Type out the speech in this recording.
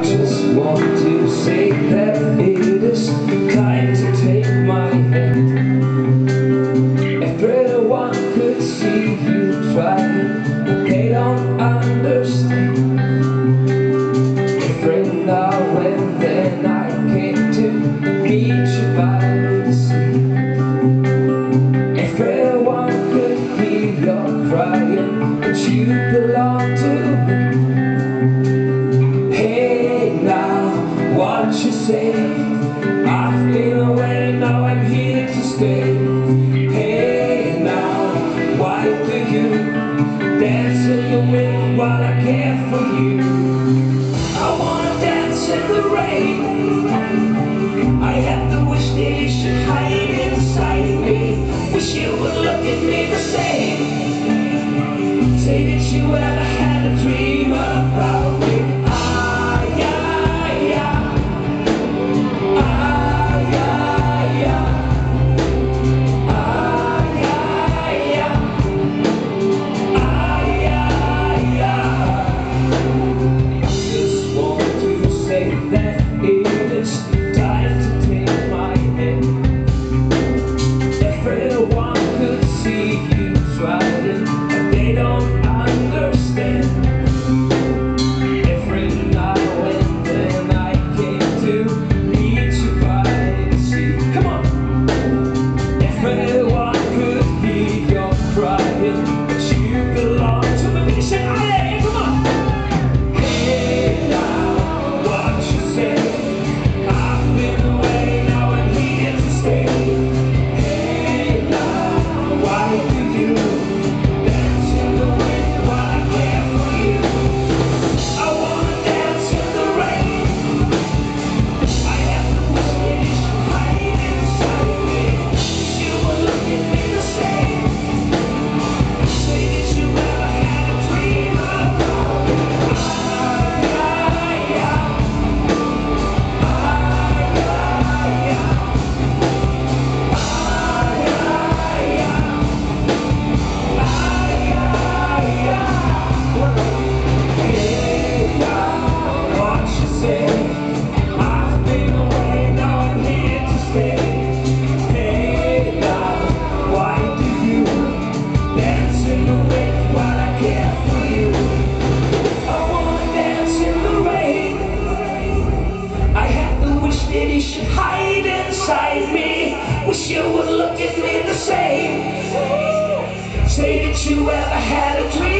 Just want to say that it is time to take my hand. If everyone could see you trying, but they don't understand. If right now and then I came to meet you by the sea. If everyone could hear your crying, but you belong to me. What you say? I've been away, now I'm here to stay. Hey now, why do you dance in the wind while I care for you? I wanna dance in the rain. I have the wish that you should hide inside me. Wish you would look at me the same. Say that you ever had a dream about me. You should hide inside me. Wish you would look at me the same. Say that you ever had a dream.